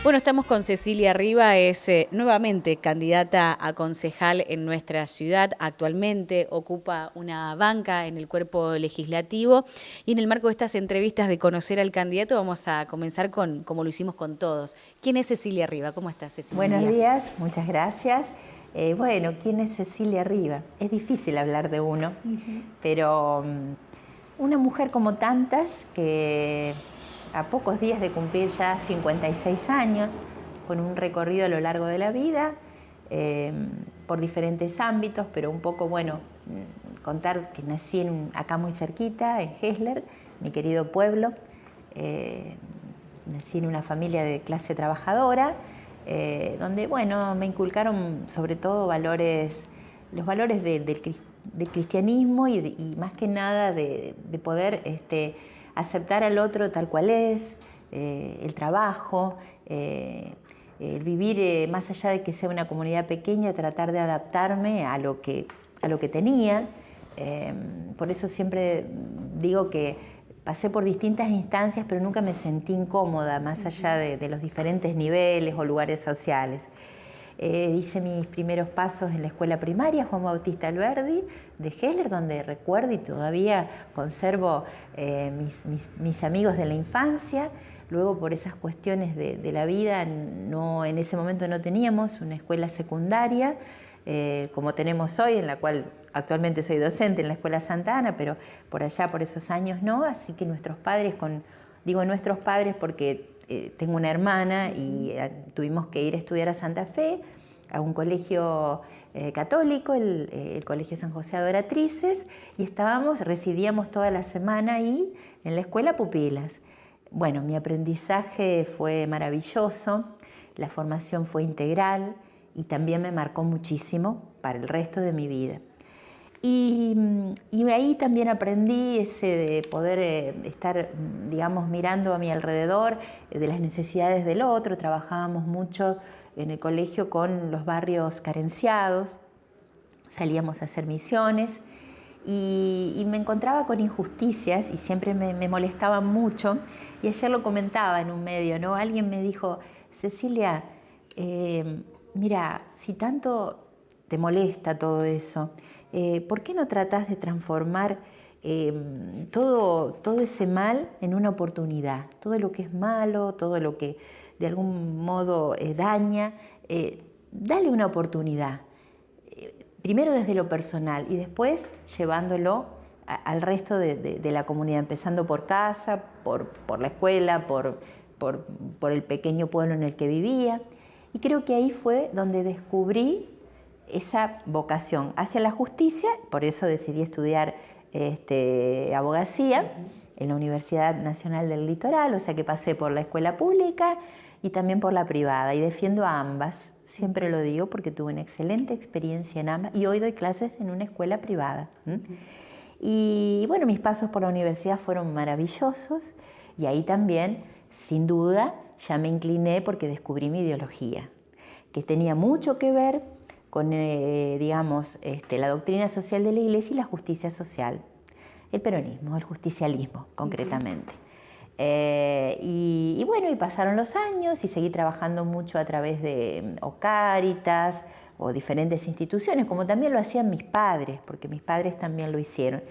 Bueno, estamos con Cecilia Riva, es nuevamente candidata a concejal en nuestra ciudad. Actualmente ocupa una banca en el cuerpo legislativo y en el marco de estas entrevistas de conocer al candidato vamos a comenzar como lo hicimos con todos. ¿Quién es Cecilia Riva? ¿Cómo estás, Cecilia? Buenos días, muchas gracias. Bueno, ¿quién es Cecilia Riva? Es difícil hablar de uno, pero una mujer como tantas que a pocos días de cumplir ya 56 años, con un recorrido a lo largo de la vida, por diferentes ámbitos, pero un poco, bueno, contar que nací acá muy cerquita, en Gesler, mi querido pueblo. Nací en una familia de clase trabajadora, donde, bueno, me inculcaron sobre todo los valores del cristianismo y más que nada de poder aceptar al otro tal cual es, el trabajo, el vivir más allá de que sea una comunidad pequeña, tratar de adaptarme a lo que tenía. Por eso siempre digo que pasé por distintas instancias, pero nunca me sentí incómoda, más allá de los diferentes niveles o lugares sociales. Hice mis primeros pasos en la escuela primaria Juan Bautista Alberdi de Gesler, donde recuerdo y todavía conservo mis amigos de la infancia. Luego, por esas cuestiones de la vida, en ese momento no teníamos una escuela secundaria como tenemos hoy, en la cual actualmente soy docente en la Escuela Santa Ana, pero por allá, por esos años no, así que nuestros padres, digo nuestros padres porque tengo una hermana y tuvimos que ir a estudiar a Santa Fe, a un colegio católico, el Colegio San José Adoratrices, y residíamos toda la semana ahí en la escuela pupilas. Bueno, mi aprendizaje fue maravilloso, la formación fue integral y también me marcó muchísimo para el resto de mi vida. Y ahí también aprendí de poder estar, digamos, mirando a mi alrededor de las necesidades del otro. Trabajábamos mucho en el colegio con los barrios carenciados, salíamos a hacer misiones y me encontraba con injusticias y siempre me molestaban mucho. Y ayer lo comentaba en un medio, ¿no? Alguien me dijo, Cecilia, mira, si tanto te molesta todo eso, ¿por qué no tratás de transformar todo ese mal en una oportunidad? Todo lo que es malo, todo lo que de algún modo daña, dale una oportunidad. Primero desde lo personal y después llevándolo al resto de la comunidad, empezando por casa, por la escuela, por el pequeño pueblo en el que vivía. Y creo que ahí fue donde descubrí esa vocación hacia la justicia, por eso decidí estudiar abogacía en la Universidad Nacional del Litoral, o sea que pasé por la escuela pública y también por la privada, y defiendo a ambas, siempre lo digo porque tuve una excelente experiencia en ambas, y hoy doy clases en una escuela privada. Y bueno, mis pasos por la universidad fueron maravillosos, y ahí también, sin duda, ya me incliné porque descubrí mi ideología, que tenía mucho que ver con, digamos, la doctrina social de la Iglesia y la justicia social, el peronismo, el justicialismo, concretamente. Y bueno, y pasaron los años y seguí trabajando mucho a través de Cáritas o diferentes instituciones, como también lo hacían mis padres, porque mis padres también lo hicieron.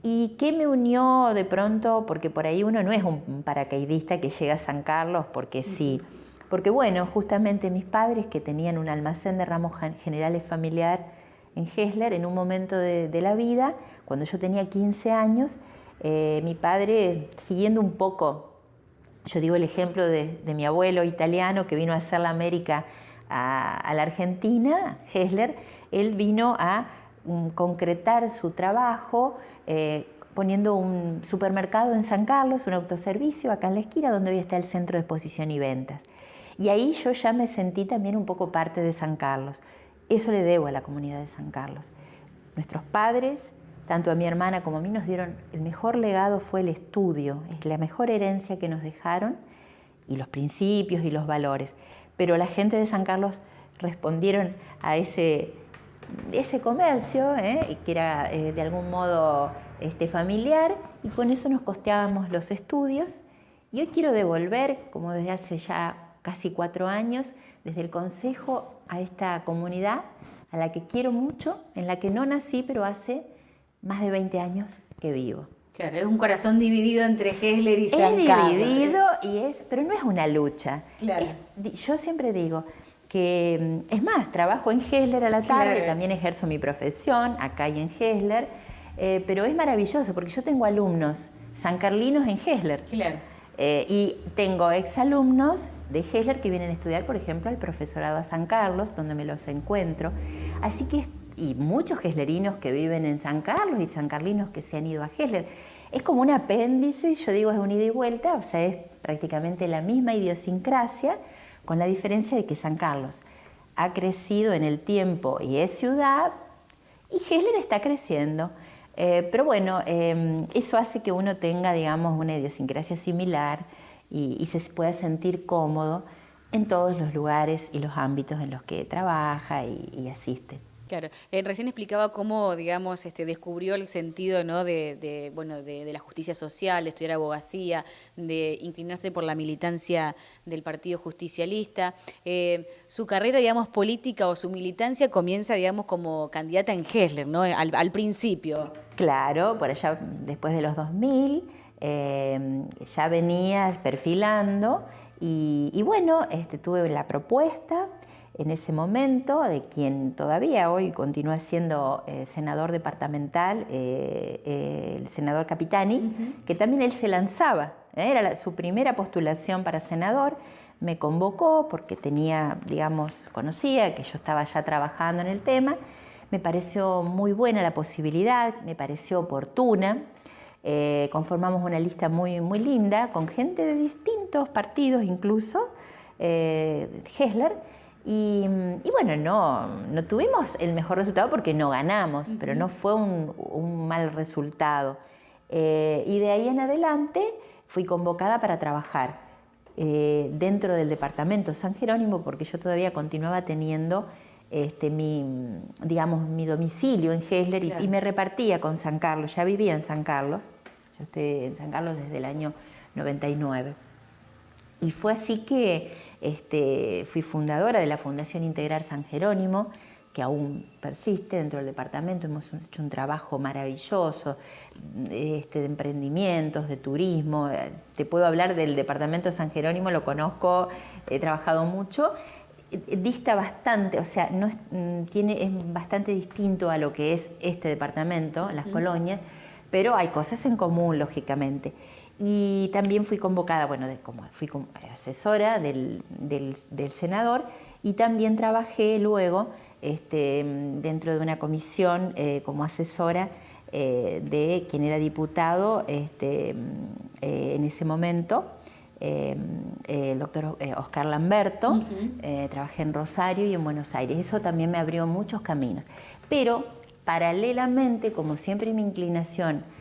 ¿Y qué me unió de pronto? Porque por ahí uno no es un paracaidista que llega a San Carlos porque sí. Porque bueno, justamente mis padres, que tenían un almacén de ramos generales familiar en Gesler, en un momento de la vida, cuando yo tenía 15 años, mi padre, siguiendo un poco, yo digo el ejemplo de mi abuelo italiano que vino a hacer la América a la Argentina, Gesler, él vino a concretar su trabajo poniendo un supermercado en San Carlos, un autoservicio acá en la esquina donde hoy está el Centro de Exposición y Ventas. Y ahí yo ya me sentí también un poco parte de San Carlos. Eso le debo a la comunidad de San Carlos. Nuestros padres, tanto a mi hermana como a mí, nos dieron, el mejor legado fue el estudio, es la mejor herencia que nos dejaron, y los principios y los valores. Pero la gente de San Carlos respondieron a ese comercio, que era de algún modo familiar, y con eso nos costeábamos los estudios. Y hoy quiero devolver, como desde hace ya casi 4 años, desde el consejo a esta comunidad a la que quiero mucho, en la que no nací, pero hace más de 20 años que vivo. Claro, es un corazón dividido entre Gesler y San Carlos. Es dividido, pero no es una lucha. Claro. Yo siempre digo que, es más, trabajo en Gesler a la tarde, Claro. también ejerzo mi profesión acá y en Gesler, pero es maravilloso porque yo tengo alumnos sancarlinos en Gesler. Claro. Y tengo exalumnos de Gesler que vienen a estudiar, por ejemplo, al profesorado a San Carlos, donde me los encuentro. Así que, y muchos geslerinos que viven en San Carlos y sancarlinos que se han ido a Gesler. Es como un apéndice, yo digo, es un ida y vuelta, o sea, es prácticamente la misma idiosincrasia, con la diferencia de que San Carlos ha crecido en el tiempo y es ciudad, y Gesler está creciendo. Pero bueno, eso hace que uno tenga, digamos, una idiosincrasia similar y se pueda sentir cómodo en todos los lugares y los ámbitos en los que trabaja y asiste. Claro, recién explicaba cómo, digamos, descubrió el sentido, ¿no? de la justicia social, de estudiar abogacía, de inclinarse por la militancia del Partido Justicialista. Su carrera, digamos, política o su militancia comienza, digamos, como candidata en Gesler, ¿no? Al principio. Claro, por allá después de los 2000, ya venía perfilando y bueno, tuve la propuesta en ese momento de quien todavía hoy continúa siendo senador departamental, el senador Capitani, que también él se lanzaba, era su primera postulación para senador, me convocó porque tenía, digamos, conocía que yo estaba ya trabajando en el tema, me pareció muy buena la posibilidad, me pareció oportuna, conformamos una lista muy, muy linda, con gente de distintos partidos incluso, Gesler. Y bueno, no tuvimos el mejor resultado porque no ganamos, pero no fue un mal resultado. Y de ahí en adelante fui convocada para trabajar dentro del departamento San Jerónimo, porque yo todavía continuaba teniendo mi domicilio en Gesler, claro, y me repartía con San Carlos, ya vivía en San Carlos, yo estoy en San Carlos desde el año 99. Y fue así que fui fundadora de la Fundación Integrar San Jerónimo, que aún persiste dentro del departamento. Hemos hecho un trabajo maravilloso de emprendimientos, de turismo. Te puedo hablar del departamento de San Jerónimo, lo conozco, he trabajado mucho. Dista bastante, o sea, es bastante distinto a lo que es este departamento, las colonias, pero hay cosas en común, lógicamente. Y también fui convocada, fui asesora del senador y también trabajé luego dentro de una comisión como asesora de quien era diputado en ese momento, el doctor Oscar Lamberto. Trabajé en Rosario y en Buenos Aires. Eso también me abrió muchos caminos. Pero paralelamente, como siempre mi inclinación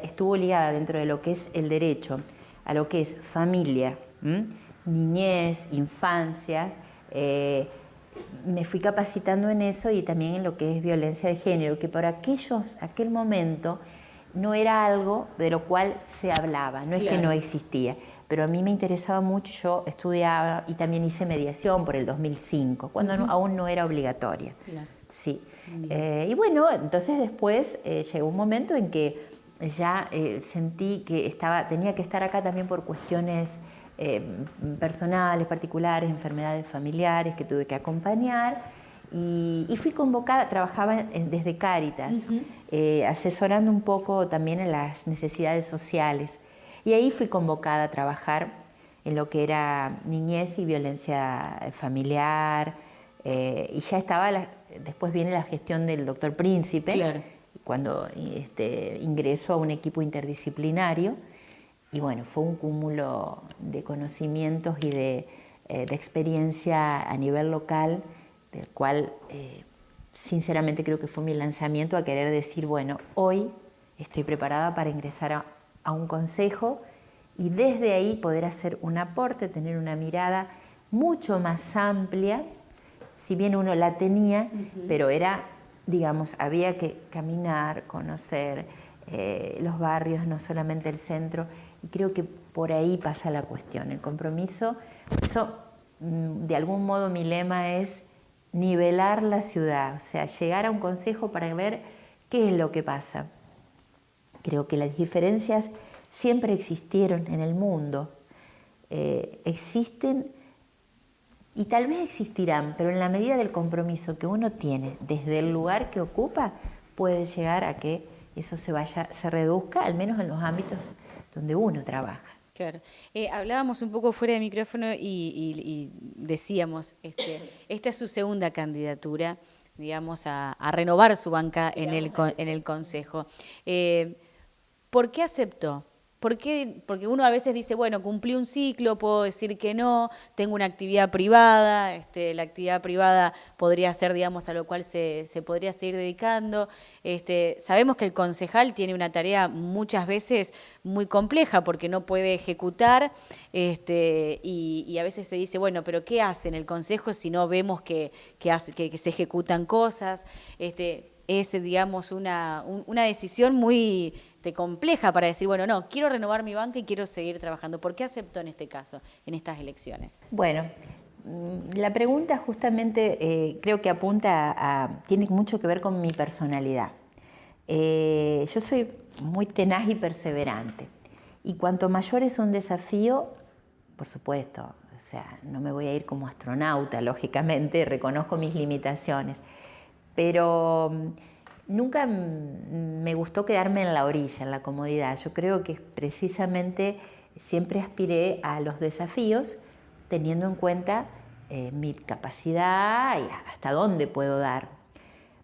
estuvo ligada dentro de lo que es el derecho, a lo que es familia, niñez, infancia, me fui capacitando en eso y también en lo que es violencia de género, que por aquel momento no era algo de lo cual se hablaba, no es que no existía, pero a mí me interesaba mucho, yo estudiaba y también hice mediación por el 2005, cuando aún no era obligatoria. Claro. Sí. Y bueno, entonces después llegó un momento en que ya sentí que tenía que estar acá también por cuestiones personales, particulares, enfermedades familiares que tuve que acompañar y fui convocada, trabajaba desde Cáritas, asesorando un poco también en las necesidades sociales y ahí fui convocada a trabajar en lo que era niñez y violencia familiar y ya estaba, después viene la gestión del doctor Príncipe. Claro. Cuando ingresó a un equipo interdisciplinario y bueno, fue un cúmulo de conocimientos y de experiencia a nivel local, del cual sinceramente creo que fue mi lanzamiento a querer decir, bueno, hoy estoy preparada para ingresar a un consejo y desde ahí poder hacer un aporte, tener una mirada mucho más amplia, si bien uno la tenía, pero era, digamos, había que caminar, conocer los barrios, no solamente el centro, y creo que por ahí pasa la cuestión, el compromiso. Por eso de algún modo mi lema es nivelar la ciudad, o sea, llegar a un consejo para ver qué es lo que pasa. Creo que las diferencias siempre existieron en el mundo, existen y tal vez existirán, pero en la medida del compromiso que uno tiene desde el lugar que ocupa, puede llegar a que eso se reduzca, al menos en los ámbitos donde uno trabaja. Claro. Hablábamos un poco fuera de micrófono y decíamos, esta es su segunda candidatura, digamos, a renovar su banca en el Consejo. ¿Por qué aceptó? ¿Por qué? Porque uno a veces dice, bueno, cumplí un ciclo, puedo decir que no, tengo una actividad privada, la actividad privada podría ser, digamos, a lo cual se podría seguir dedicando. Sabemos que el concejal tiene una tarea muchas veces muy compleja porque no puede ejecutar y a veces se dice, bueno, pero ¿qué hace en el consejo si no vemos que se ejecutan cosas? Es, digamos, una decisión muy compleja para decir, bueno, no, quiero renovar mi banca y quiero seguir trabajando. ¿Por qué aceptó en este caso, en estas elecciones? Bueno, la pregunta justamente creo que tiene mucho que ver con mi personalidad. Yo soy muy tenaz y perseverante. Y cuanto mayor es un desafío, por supuesto, o sea, no me voy a ir como astronauta, lógicamente, reconozco mis limitaciones. Pero nunca me gustó quedarme en la orilla, en la comodidad. Yo creo que precisamente siempre aspiré a los desafíos teniendo en cuenta mi capacidad y hasta dónde puedo dar.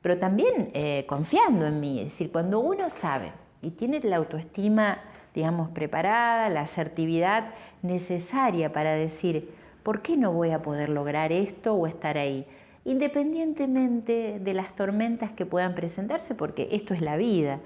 Pero también confiando en mí. Es decir, cuando uno sabe y tiene la autoestima, digamos, preparada, la asertividad necesaria para decir, ¿por qué no voy a poder lograr esto o estar ahí? Independientemente de las tormentas que puedan presentarse, porque esto es la vida.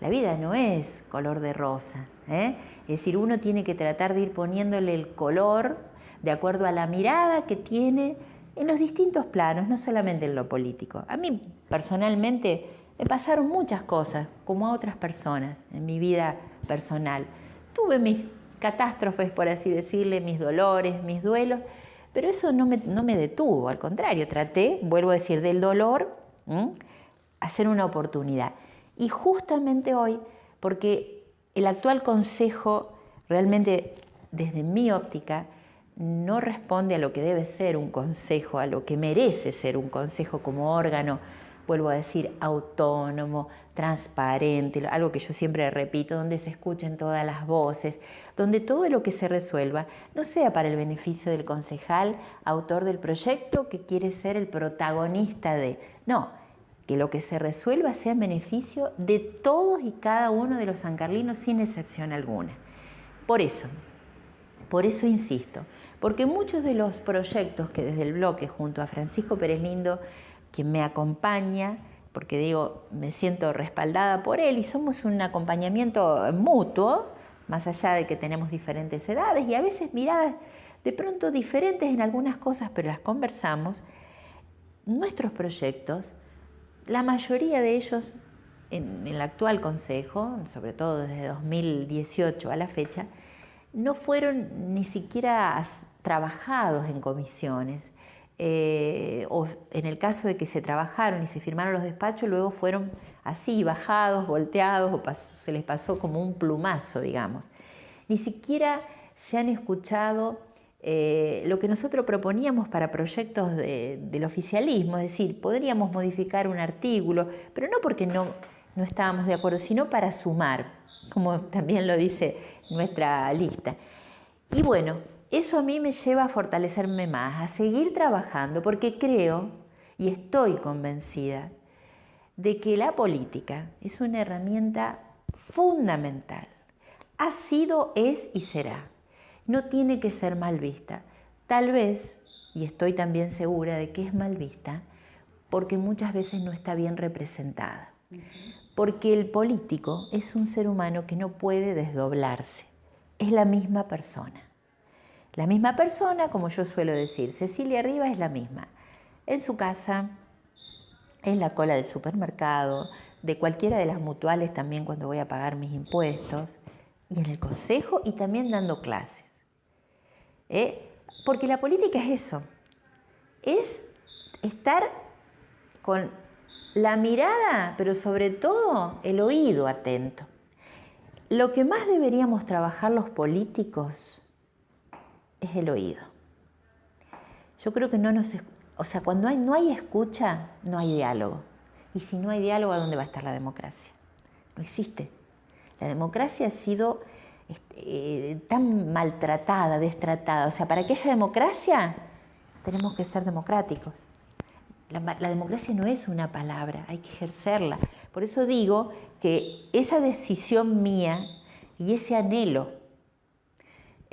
La vida no es color de rosa, ¿eh? Es decir, uno tiene que tratar de ir poniéndole el color de acuerdo a la mirada que tiene en los distintos planos, no solamente en lo político. A mí, personalmente, me pasaron muchas cosas, como a otras personas, en mi vida personal. Tuve mis catástrofes, por así decirle, mis dolores, mis duelos, pero eso no me detuvo, al contrario, traté, vuelvo a decir, del dolor, hacer una oportunidad. Y justamente hoy, porque el actual consejo realmente, desde mi óptica, no responde a lo que debe ser un consejo, a lo que merece ser un consejo como órgano, vuelvo a decir, autónomo, transparente, algo que yo siempre repito, donde se escuchen todas las voces, donde todo lo que se resuelva no sea para el beneficio del concejal, autor del proyecto, que quiere ser el protagonista no, que lo que se resuelva sea en beneficio de todos y cada uno de los sancarlinos sin excepción alguna. Por eso insisto, porque muchos de los proyectos que desde el bloque junto a Francisco Pérez Lindo, quien me acompaña, porque digo, me siento respaldada por él y somos un acompañamiento mutuo, más allá de que tenemos diferentes edades y a veces miradas de pronto diferentes en algunas cosas, pero las conversamos. Nuestros proyectos, la mayoría de ellos en el actual consejo, sobre todo desde 2018 a la fecha, no fueron ni siquiera trabajados en comisiones. O en el caso de que se trabajaron y se firmaron los despachos, luego fueron así, bajados, volteados, o se les pasó como un plumazo, digamos. Ni siquiera se han escuchado lo que nosotros proponíamos para proyectos del oficialismo, es decir, podríamos modificar un artículo, pero no porque no estábamos de acuerdo, sino para sumar, como también lo dice nuestra lista. Y bueno, eso a mí me lleva a fortalecerme más, a seguir trabajando, porque creo y estoy convencida de que la política es una herramienta fundamental. Ha sido, es y será. No tiene que ser mal vista. Tal vez, y estoy también segura de que es mal vista, porque muchas veces no está bien representada. Porque el político es un ser humano que no puede desdoblarse. Es la misma persona. La misma persona, como yo suelo decir, Cecilia Rivas es la misma. En su casa, en la cola del supermercado, de cualquiera de las mutuales también cuando voy a pagar mis impuestos, y en el consejo y también dando clases. Porque la política es eso, es estar con la mirada, pero sobre todo el oído atento. Lo que más deberíamos trabajar los políticos es el oído. Yo creo que cuando no hay escucha, no hay diálogo. Y si no hay diálogo, ¿a dónde va a estar la democracia? No existe. La democracia ha sido tan maltratada, destratada. O sea, para que haya democracia, tenemos que ser democráticos. La democracia no es una palabra, hay que ejercerla. Por eso digo que esa decisión mía y ese anhelo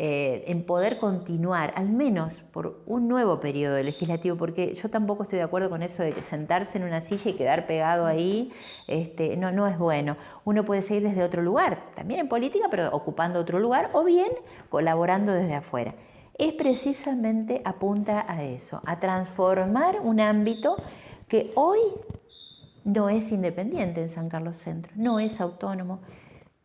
en poder continuar, al menos por un nuevo periodo legislativo, porque yo tampoco estoy de acuerdo con eso de que sentarse en una silla y quedar pegado ahí, no es bueno. Uno puede seguir desde otro lugar, también en política, pero ocupando otro lugar, o bien colaborando desde afuera. Es precisamente apunta a eso, a transformar un ámbito que hoy no es independiente en San Carlos Centro, no es autónomo,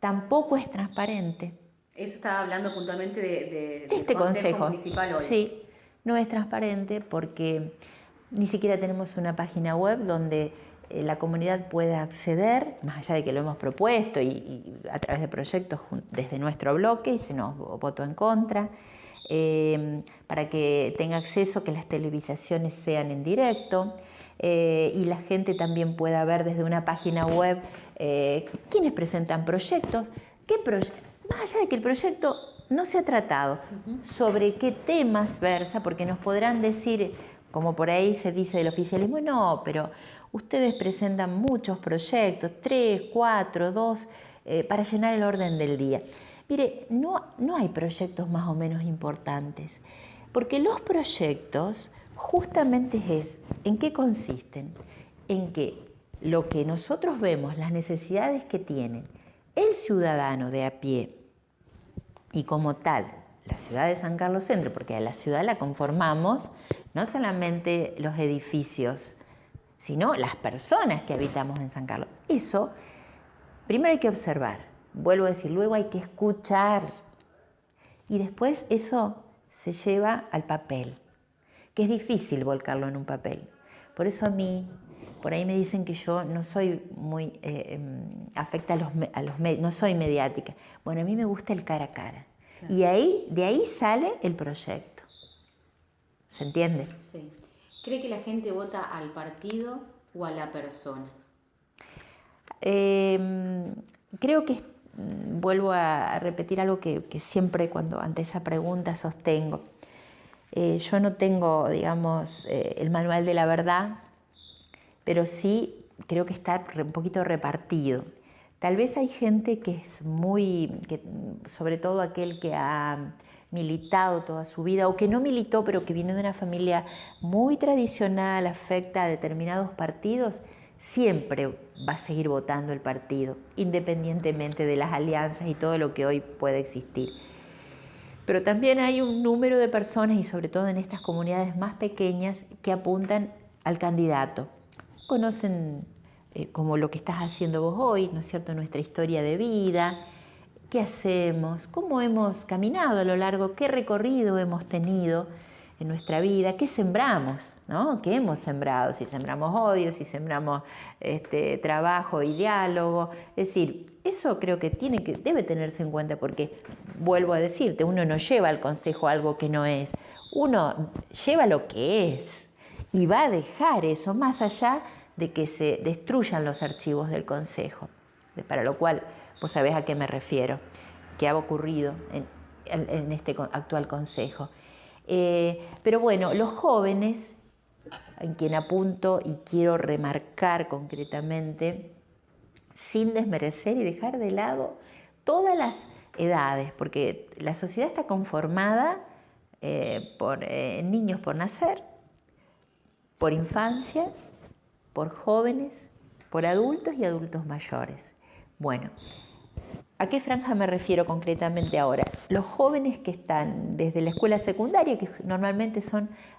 tampoco es transparente. Eso estaba hablando puntualmente de este consejo municipal hoy. Sí, no es transparente porque ni siquiera tenemos una página web donde la comunidad pueda acceder, más allá de que lo hemos propuesto y a través de proyectos desde nuestro bloque y se nos votó en contra, para que tenga acceso, que las televisaciones sean en directo y la gente también pueda ver desde una página web quiénes presentan proyectos, más allá de que el proyecto no se ha tratado, sobre qué temas versa, porque nos podrán decir, como por ahí se dice del oficialismo, no, pero ustedes presentan muchos proyectos, 3, 4, 2, para llenar el orden del día. Mire, no hay proyectos más o menos importantes, porque los proyectos justamente ¿en qué consisten? En que lo que nosotros vemos, las necesidades que tienen el ciudadano de a pie y como tal, la ciudad de San Carlos Centro, porque a la ciudad la conformamos no solamente los edificios, sino las personas que habitamos en San Carlos. Eso, primero hay que observar, vuelvo a decir, luego hay que escuchar y después eso se lleva al papel, que es difícil volcarlo en un papel. Por eso a mí, por ahí me dicen que yo no soy muy afecta a los medios, no soy mediática. Bueno, a mí me gusta el cara a cara. Claro. Y de ahí sale el proyecto. ¿Se entiende? Sí. ¿Cree que la gente vota al partido o a la persona? Creo que, vuelvo a repetir algo que siempre ante esa pregunta sostengo. Yo no tengo, digamos, el manual de la verdad, pero sí creo que está un poquito repartido. Tal vez hay gente que es sobre todo aquel que ha militado toda su vida o que no militó pero que viene de una familia muy tradicional, afecta a determinados partidos, siempre va a seguir votando el partido, independientemente de las alianzas y todo lo que hoy puede existir. Pero también hay un número de personas, y sobre todo en estas comunidades más pequeñas, que apuntan al candidato. Conocen como lo que estás haciendo vos hoy, ¿no es cierto?, nuestra historia de vida, qué hacemos, cómo hemos caminado a lo largo, qué recorrido hemos tenido en nuestra vida, qué sembramos, ¿no? ¿Qué hemos sembrado? Si sembramos odio, si sembramos trabajo y diálogo. Es decir, eso creo que debe tenerse en cuenta porque, vuelvo a decirte, uno no lleva al consejo algo que no es, uno lleva lo que es y va a dejar eso más allá de que se destruyan los archivos del consejo, para lo cual vos sabés a qué me refiero, que ha ocurrido en este actual consejo. Pero bueno, los jóvenes, en quien apunto y quiero remarcar concretamente, sin desmerecer y dejar de lado todas las edades, porque la sociedad está conformada por niños por nacer, por infancia, por jóvenes, por adultos y adultos mayores. Bueno, ¿a qué franja me refiero concretamente ahora? Los jóvenes que están desde la escuela secundaria, que normalmente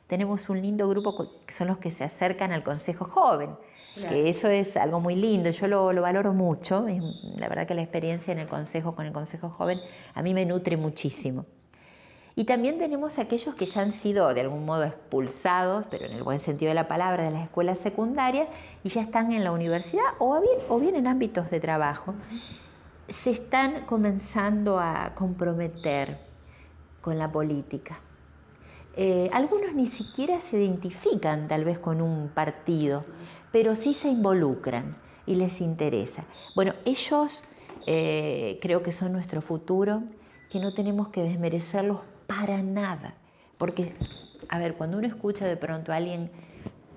tenemos un lindo grupo que son los que se acercan al Consejo Joven, claro. Que eso es algo muy lindo, yo lo valoro mucho, la verdad que la experiencia con el Consejo Joven a mí me nutre muchísimo. Y también tenemos aquellos que ya han sido de algún modo expulsados, pero en el buen sentido de la palabra, de las escuelas secundarias y ya están en la universidad o bien en ámbitos de trabajo. Se están comenzando a comprometer con la política. Algunos ni siquiera se identifican tal vez con un partido, pero sí se involucran y les interesa. Bueno, ellos creo que son nuestro futuro, que no tenemos que desmerecerlos para nada. Porque, a ver, cuando uno escucha de pronto a alguien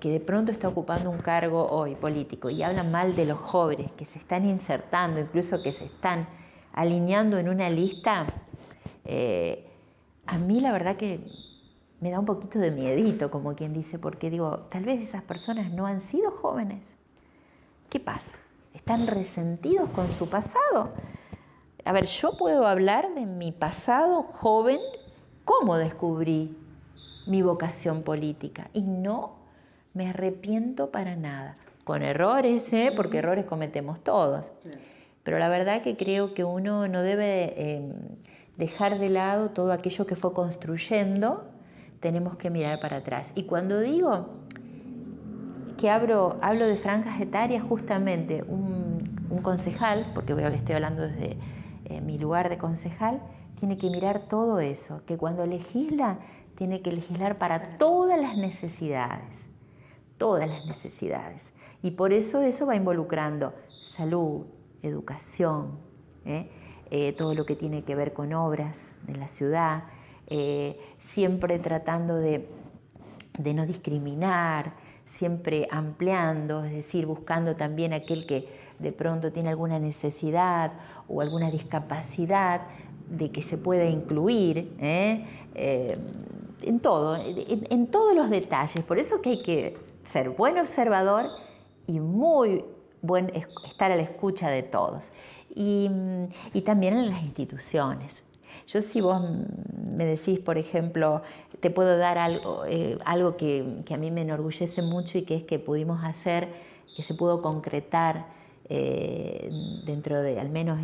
que de pronto está ocupando un cargo hoy político y habla mal de los jóvenes que se están insertando, incluso que se están alineando en una lista, a mí la verdad que me da un poquito de miedito, como quien dice, porque digo, tal vez esas personas no han sido jóvenes. ¿Qué pasa? ¿Están resentidos con su pasado? A ver, yo puedo hablar de mi pasado joven, cómo descubrí mi vocación política, y no me arrepiento para nada. Con errores, porque errores cometemos todos. Pero la verdad que creo que uno no debe dejar de lado todo aquello que fue construyendo. Tenemos que mirar para atrás. Y cuando digo que hablo de franjas etarias, justamente un concejal, porque estoy hablando desde mi lugar de concejal, tiene que mirar todo eso, que cuando legisla, tiene que legislar para todas las necesidades. Y por eso va involucrando salud, educación, todo lo que tiene que ver con obras en la ciudad, siempre tratando de no discriminar, siempre ampliando, es decir, buscando también aquel que de pronto tiene alguna necesidad o alguna discapacidad, de que se pueda incluir en todo, en todos los detalles. Por eso que hay que ser buen observador y muy buen estar a la escucha de todos. Y también en las instituciones. Yo, si vos me decís, por ejemplo, te puedo dar algo que a mí me enorgullece mucho y que es que pudimos hacer, que se pudo concretar dentro de al menos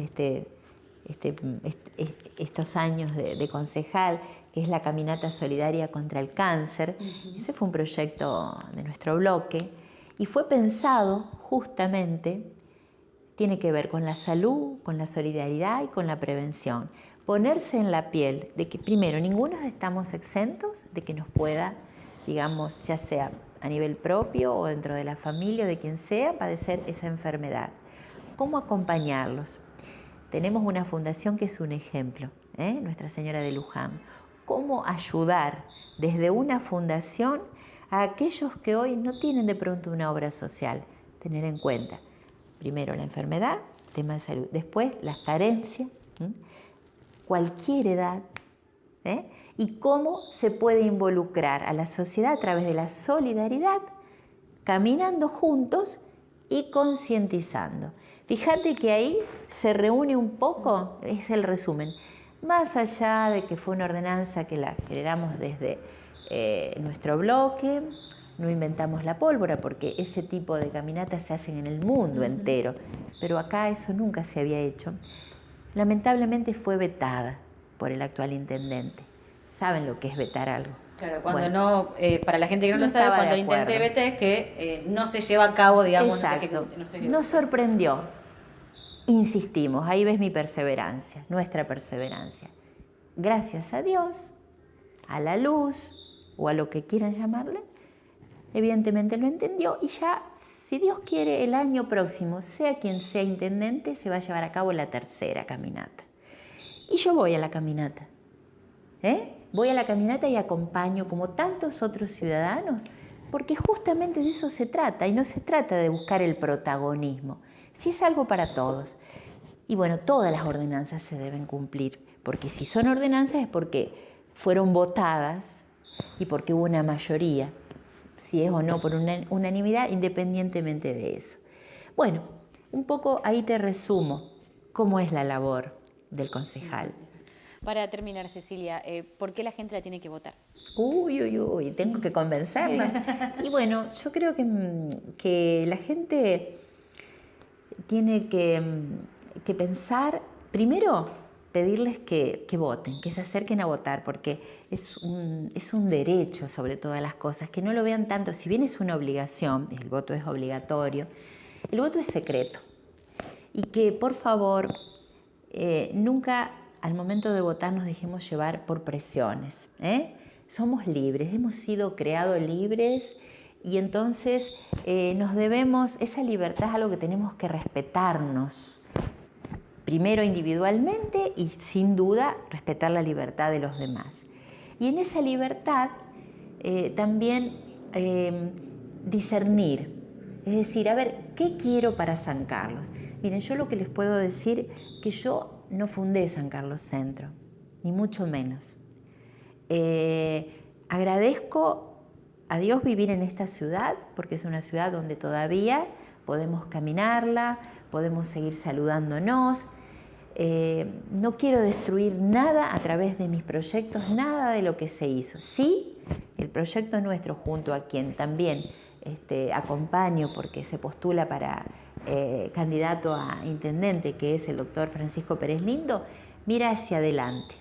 estos años de concejal, que es la Caminata Solidaria contra el Cáncer. Ese fue un proyecto de nuestro bloque y fue pensado justamente, tiene que ver con la salud, con la solidaridad y con la prevención. Ponerse en la piel de que, primero, ninguno estamos exentos de que nos pueda, digamos, ya sea a nivel propio o dentro de la familia o de quien sea, padecer esa enfermedad. ¿Cómo acompañarlos? Tenemos una fundación que es un ejemplo, Nuestra Señora de Luján. ¿Cómo ayudar desde una fundación a aquellos que hoy no tienen de pronto una obra social? Tener en cuenta, primero, la enfermedad, tema de salud, después las carencias, cualquier edad, y cómo se puede involucrar a la sociedad a través de la solidaridad, caminando juntos y concientizando. Fíjate que ahí se reúne un poco, es el resumen, más allá de que fue una ordenanza que la generamos desde nuestro bloque, no inventamos la pólvora porque ese tipo de caminatas se hacen en el mundo entero, pero acá eso nunca se había hecho. Lamentablemente fue vetada por el actual intendente. ¿Saben lo que es vetar algo? Claro, cuando para la gente que no lo sabe, cuando el intendente veta es que no se lleva a cabo, digamos, exacto. Nos sorprendió. Insistimos, ahí ves mi perseverancia, nuestra perseverancia. Gracias a Dios, a la luz, o a lo que quieran llamarle, evidentemente lo entendió y ya, si Dios quiere, el año próximo, sea quien sea intendente, se va a llevar a cabo la tercera caminata. Y yo voy a la caminata, Voy a la caminata y acompaño como tantos otros ciudadanos, porque justamente de eso se trata, y no se trata de buscar el protagonismo, si es algo para todos. Y bueno, todas las ordenanzas se deben cumplir, porque si son ordenanzas es porque fueron votadas y porque hubo una mayoría, si es o no por unanimidad, independientemente de eso. Bueno, un poco ahí te resumo cómo es la labor del concejal. Para terminar, Cecilia, ¿por qué la gente la tiene que votar? Uy, tengo que convencerla. Y bueno, yo creo que la gente tiene que pensar, primero, pedirles que voten, que se acerquen a votar, porque es un derecho sobre todas las cosas, que no lo vean tanto, si bien es una obligación, el voto es obligatorio, el voto es secreto. Y que por favor nunca al momento de votar nos dejemos llevar por presiones. Somos libres, hemos sido creados libres y entonces nos debemos, esa libertad es algo que tenemos que respetarnos. Primero individualmente y sin duda respetar la libertad de los demás. Y en esa libertad también discernir, es decir, a ver, ¿qué quiero para San Carlos? Miren, yo lo que les puedo decir que yo no fundé San Carlos Centro, ni mucho menos. Agradezco a Dios vivir en esta ciudad, porque es una ciudad donde todavía podemos caminarla, podemos seguir saludándonos. No quiero destruir nada a través de mis proyectos, nada de lo que se hizo. Sí, el proyecto nuestro, junto a quien también acompaño porque se postula para candidato a intendente, que es el doctor Francisco Pérez Lindo, mira hacia adelante.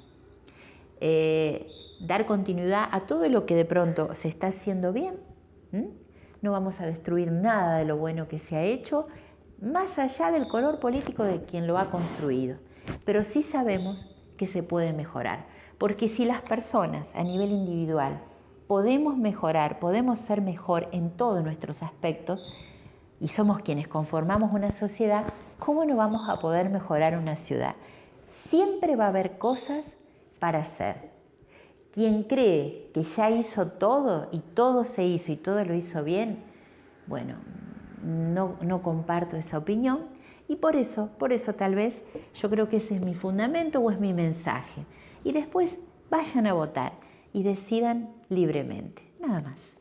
Dar continuidad a todo lo que de pronto se está haciendo bien. No vamos a destruir nada de lo bueno que se ha hecho, más allá del color político de quien lo ha construido. Pero sí sabemos que se puede mejorar, porque si las personas a nivel individual podemos mejorar, podemos ser mejor en todos nuestros aspectos y somos quienes conformamos una sociedad, ¿cómo no vamos a poder mejorar una ciudad? Siempre va a haber cosas para hacer. Quien cree que ya hizo todo y todo se hizo y todo lo hizo bien, bueno, no comparto esa opinión y por eso tal vez yo creo que ese es mi fundamento o es mi mensaje. Y después vayan a votar y decidan libremente, nada más.